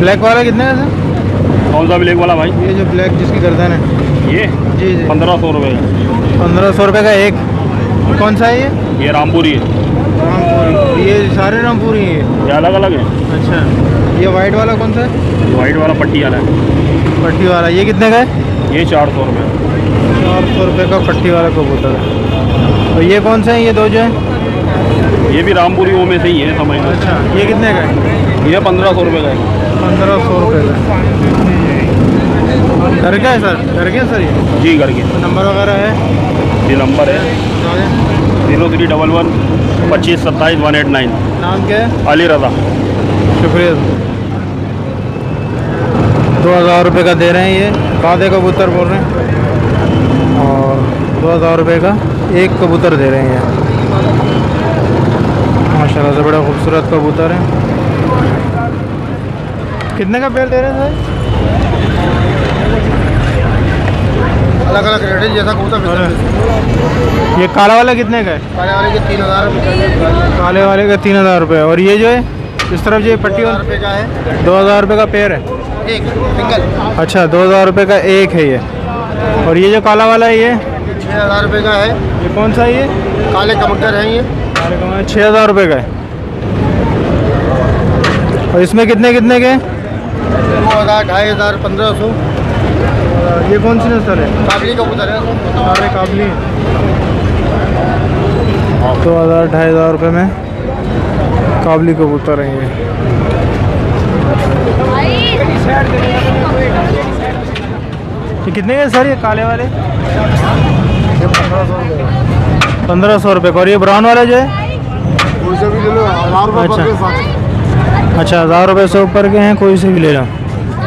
Black वाला कितने का सर? कौन सा ब्लैक वाला भाई? ये जो ब्लैक जिसकी गर्दन है ये जी जी 1500 रुपये का। 1500 रुपये का एक। कौन सा है ये रामपुरी है। रामपुरी। ये सारे रामपुरी हैं ये अलग अलग है। अच्छा, ये वाइट वाला कौन सा है? वाइट वाला पट्टी वाला है। पट्टी वाला ये कितने का है? ये 400 रुपये। 400 रुपये का पट्टी वाला कबूतर है। और ये कौन सा है? ये दो जो है ये भी रामपुरी वो में से ही है समझ लो। अच्छा, ये कितने का है? ये 1500 रुपये का है। 1500 रुपये का। घर क्या है सर? घर क्या है सर ये? जी करके नंबर वगैरह है? ये नंबर है 0311 25 27 189। नाम क्या है? अली रजा। शुक्रिया। 2000 रुपये का दे रहे हैं ये कादे कबूतर बोल रहे हैं, और 2000 रुपये का एक कबूतर दे रहे हैं ये। माशाल्लाह से बड़ा खूबसूरत कबूतर है। कितने का पेड़ दे रहे हैं सर? अलग अलग रेट है जैसा कबूतर। ये काला वाला कितने का है? काले वाले के 3000 रुपये। काले वाले का 3000 रुपये। और ये जो है इस तरफ जो पट्टी वाला 2000 रुपये का है 2000 रुपये का पेड़ है एक सिंगल। अच्छा, 2000 रुपये का एक है ये। और ये जो काला वाला है ये 6000 रुपये का है। ये कौन सा है? ये काले कबूतर हैं ये। 6000 रुपये का है। और इसमें कितने कितने के? 2000 2500 1500। ये कौन सी नस्ल है? काबली कबूतर है। सारे काबली 2000 2500 रुपये में काबली कबूतर हैं ये। कितने के सर ये काले वाले? 1500 रुपये का। और ये ब्राउन वाला जो है? उसे भी ले लो 1000 रुपये अच्छा। के साथ। अच्छा, 1000 रुपये से ऊपर के हैं, कोई से भी ले लो।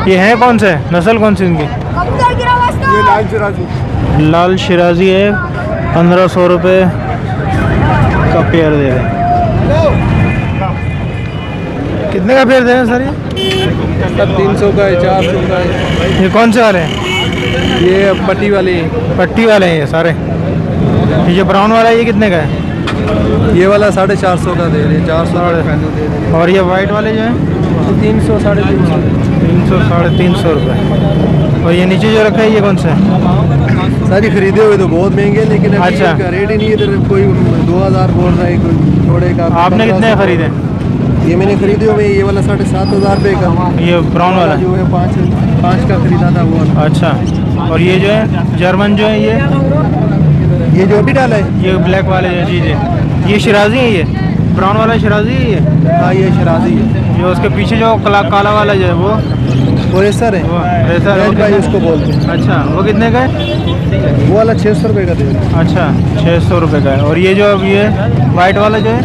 ये हैं कौन से? नस्ल कौन सी इनकी? ये लाल चिराजी। लाल शिराजी है। 1500 रुपये का पेयर दे रहे हैं। कितने का पेयर दे रहे हैं सर ये? 300 का है 400 का है। ये कौन से वाले हैं? ये पट्टी वाले पट्टी वाले हैं ये सारे। ये ब्राउन वाला ये कितने का है? ये वाला 450 का दे रहे 400 दे रहे। और ये वाइट वाले जो हैं? 300 350। 300 350 रुपये। और ये नीचे जो रखा है ये कौन सा है? सारी खरीदे हुए तो बहुत महंगे, लेकिन अभी अच्छा। इसका रेट ही नहीं है। इधर कोई 2000 बोल रहा है, कोई थोड़े का। आपने कितने खरीदे? ये मैंने खरीदे हुए ये वाला 7500 रुपये का। ये ब्राउन वाला जो है 5 का खरीदा था वो। अच्छा। और ये जो है जर्मन जो है ये जो अभी डाला है ये ब्लैक वाले जो जी जी ये शिराजी है। ये ब्राउन वाला शिराजी है ये। हाँ ये शराजी है। ये उसके पीछे जो काला वाला जो है वो रेसर है। वो रेसर रेड भाई उसको बोलते हैं। अच्छा, वो कितने का है? वो वाला 600 रुपये का दे रहे हैं। अच्छा, 600 रुपये का है। और ये जो अब ये वाइट वाला जो है?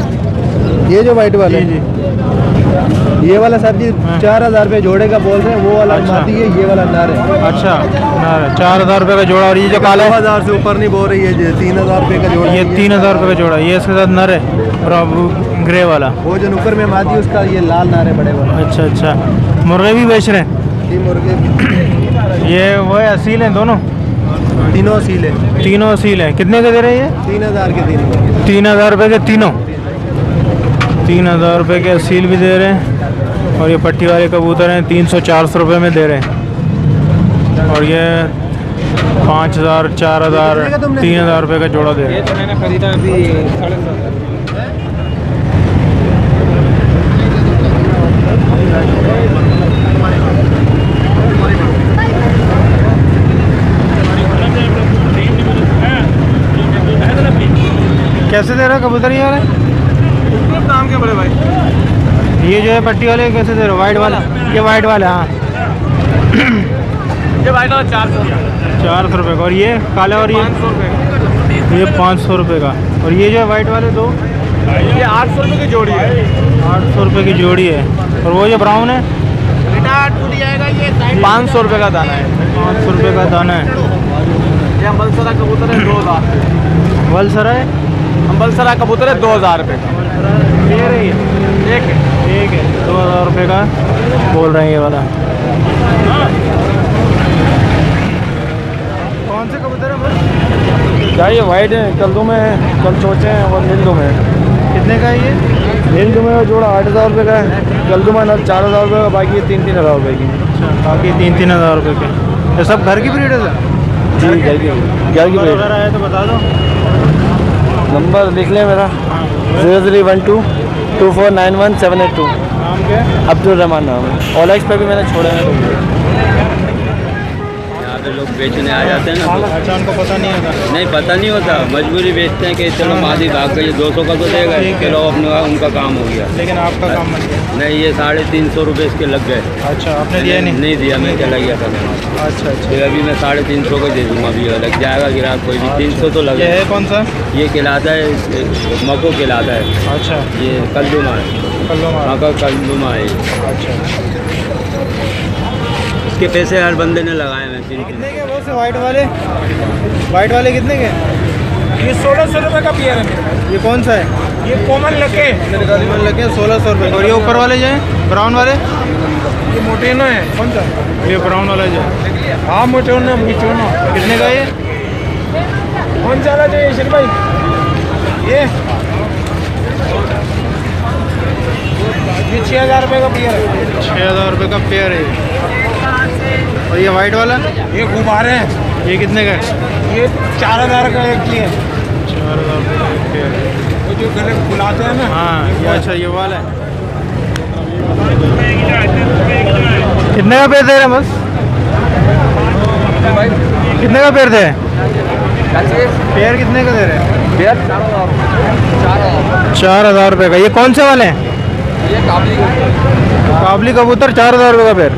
ये जो वाइट वाला जी है जी ये वाला सर जी 4000 रुपये जोड़े का बोल रहे हैं। वो वाला अच्छा। मादी है, ये वाला नार है। अच्छा, 4000 रुपये का जोड़ा। और ये जो काला है 2000 से ऊपर नहीं बोल रही है। 3000 रुपये का जोड़ा। ये 3000 रुपये का जोड़ा। ये इसके साथ नर है और ग्रे वाला। वो जो नुकर में मादी उसका ये लाल नार है बड़े वाला। अच्छा अच्छा। मुर्गे भी बेच रहे हैं? ये मुर्गे ये वो है असील हैं दोनों? तीनों सील है। तीनों असील हैं। कितने के दे रहे हैं ये? 3000 के तीनों। 3000 रुपये के तीनों। 3000 रुपये के असील भी दे रहे हैं। और ये पट्टी वाले कबूतर हैं 300-400 रुपये में दे रहे हैं। और ये 5000 4000 3000 रुपये का जोड़ा दे रहे हैं। मैंने खरीदा अभी 750। कैसे दे रहे हो कबूतर ये वाले? नाम क्या बड़े भाई? ये जो है पट्टी वाले कैसे दे रहे हो? वाइट वाला? ये वाइट वाला हाँ। ये वाइट वाला 400 रुपये का। और ये काला? और ये 500 रुपये। ये 500 रुपये का। और ये जो है वाइट वाले दो? ये 800 रुपये की जोड़ी है। 800 रुपये की जोड़ी है। और वो जो ब्राउन है? 500 रुपये का दाना है। 500 रुपये का दाना है। ये अम्बलसरा कबूतर है 2000। वलसरा है? अम्बलसरा कबूतर है 2000 रुपये का। ये रही है एक है। 2000 रुपये का बोल रहे हैं ये वाला। कौन से कबूतर है? क्या ये वाइट है? कल्दू में है, कल चोचे हैं और नीलू में है। कितने का है ये? नीलगिरी का जोड़ा 8,000 रुपये का है, गलदुमा 4,000 रुपये का, बाकी ये 3,000 रुपये की। बाकी 3,000 रुपये के। ये सब घर की ब्रीड है सर? जी घर की नंबर ब्रीड। वगैरह है तो बता दो। नंबर लिख लें मेरा 0312 2491 नाम क्या है? अब्दुल रहमान नाम है। OLX पे भी मैंने छोड़े हैं। यहाँ पे लोग बेचने आ जाते हैं ना, तो अच्छा, उनको पता नहीं होता। नहीं पता नहीं होता, मजबूरी बेचते हैं कि चलो मादी भाग गई 200 का तो देगा, चलो अपने उनका काम हो गया। लेकिन आपका काम बन गया। नहीं, ये 350 रुपये इसके लग गए। अच्छा, आपने दिया नहीं? नहीं दिया, मैं चला गया था मैं। अच्छा अच्छा। फिर अभी मैं 350 का दे दूँगा, अभी लग जाएगा गिराक कोई भी 300 तो ये लगे। है कौन सा? ये खिलाता है, मको खिलाता है। अच्छा, ये कल्लुमा है, कल्लो मार। मका कल्लुमा है। अच्छा, इसके पैसे हर बंदे ने लगाए हैं। कितने के वो से वाइट वाले? वाइट वाले कितने के? ये 1600 रुपये का पियर है। ये कौन सा है? ये कॉमन लगे, करीबन लगे 1600 रुपये। और ये ऊपर वाले जो हैं ब्राउन वाले? ये मोटेनो है। कौन सा? ये ब्राउन वाला जो है, हाँ मोटेनो मोटेनो। कितने का ये? कौन सा वाला चाहिए शेर भाई? ये 6,000 रुपये का पियर है। 6,000 रुपये का पेयर है ये। और ये वाइट वाला? ये गुब्बारे हैं, ये कितने का है? ये 4,000 का एक ही है। 4,000 रुपये का एक पेयर है। वो जो गले फुलाते हैं ना। हाँ, ये अच्छा, ये वाला है। कितने का पेयर दे रहे हैं बस? कितने का पेयर दे रहे हैं? पेयर कितने का दे रहे हैं? पेयर 4,000 रुपये का। ये कौन से वाले हैं? ये काबली काबली कबूतर 4,000 रुपये का पेयर।